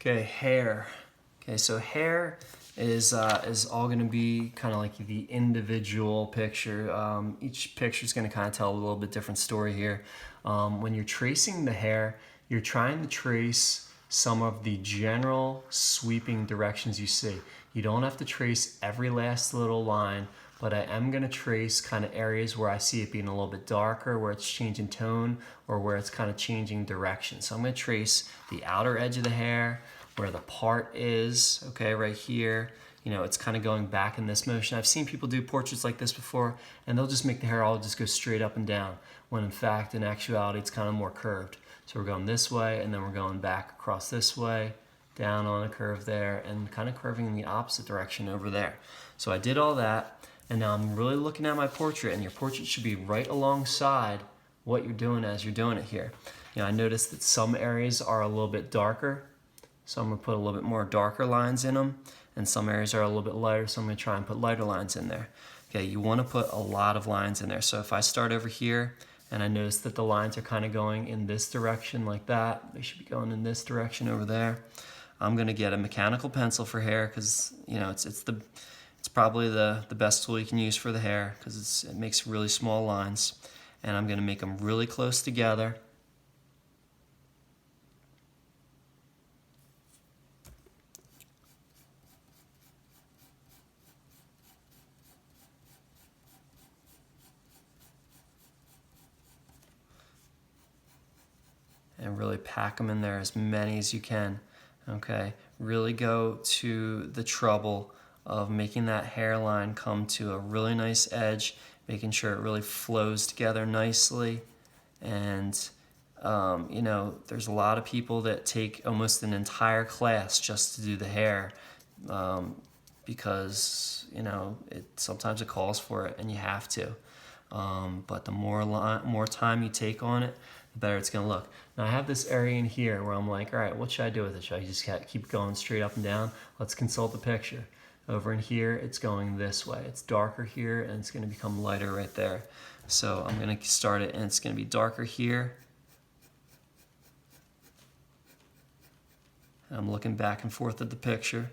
Okay, hair. Okay, so hair is all going to be kind of like the individual picture. Each picture is going to kind of tell a little bit different story here. When you're tracing the hair, you're trying to trace some of the general sweeping directions you see. You don't have to trace every last little line, but I am going to trace kind of areas where I see it being a little bit darker, where it's changing tone, or where it's kind of changing direction. So I'm going to trace the outer edge of the hair, where the part is, okay, right here. You know, it's kind of going back in this motion. I've seen people do portraits like this before, and they'll just make the hair all just go straight up and down, when in fact, in actuality, it's kind of more curved. So we're going this way, and then we're going back across this way, down on a curve there, and kind of curving in the opposite direction over there. So I did all that, and now I'm really looking at my portrait, and your portrait should be right alongside what you're doing as you're doing it here. You know, I noticed that some areas are a little bit darker, so I'm going to put a little bit more darker lines in them, and some areas are a little bit lighter, so I'm going to try and put lighter lines in there. Okay, you want to put a lot of lines in there. So if I start over here, and I notice that the lines are kind of going in this direction like that, they should be going in this direction over there. I'm going to get a mechanical pencil for hair, because you know it's probably the best tool you can use for the hair, because it makes really small lines, and I'm going to make them really close together. And really pack them in there, as many as you can. Okay, really go to the trouble of making that hairline come to a really nice edge, making sure it really flows together nicely. And you know, there's a lot of people that take almost an entire class just to do the hair, because you know sometimes it calls for it and you have to. But the more time you take on it, the better it's gonna look. Now I have this area in here where I'm like, all right, what should I do with it? Should I just keep going straight up and down? Let's consult the picture. Over in here, it's going this way. It's darker here, and it's gonna become lighter right there. So I'm gonna start it, and it's gonna be darker here. And I'm looking back and forth at the picture.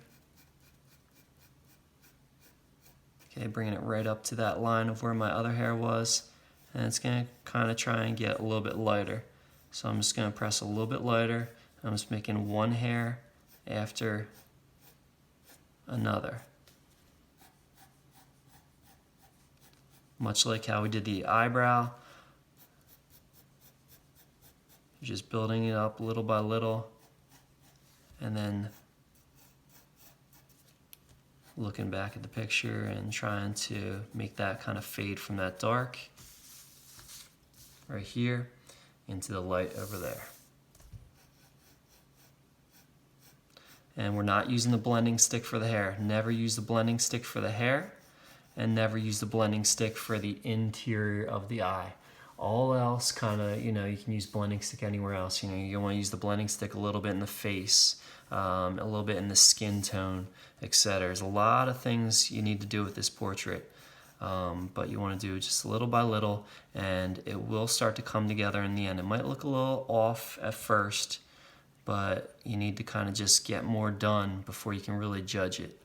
Okay, bringing it right up to that line of where my other hair was, and it's gonna kind of try and get a little bit lighter. So I'm just gonna press a little bit lighter. I'm just making one hair after another. Much like how we did the eyebrow, just building it up little by little, and then looking back at the picture and trying to make that kind of fade from that dark right here into the light over there. And we're not using the blending stick for the hair. Never use the blending stick for the hair, and never use the blending stick for the interior of the eye. All else kind of, you know, you can use blending stick anywhere else. You know, you want to use the blending stick a little bit in the face, a little bit in the skin tone, etc. There's a lot of things you need to do with this portrait, but you want to do just little by little, and it will start to come together in the end. It might look a little off at first, but you need to kind of just get more done before you can really judge it.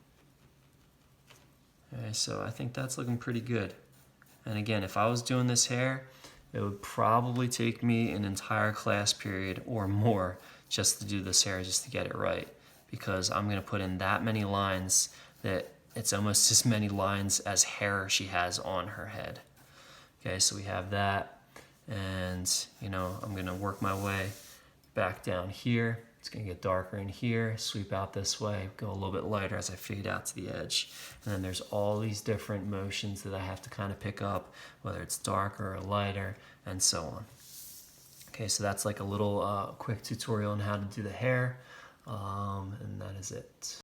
Okay, so I think that's looking pretty good. And again, if I was doing this hair, it would probably take me an entire class period or more just to do this hair, just to get it right, because I'm gonna put in that many lines that it's almost as many lines as hair she has on her head. Okay, so we have that, and you know, I'm gonna work my way back down here. It's gonna get darker in here, sweep out this way, go a little bit lighter as I fade out to the edge. And then there's all these different motions that I have to kind of pick up, whether it's darker or lighter, and so on. Okay, so that's like a little quick tutorial on how to do the hair, and that is it.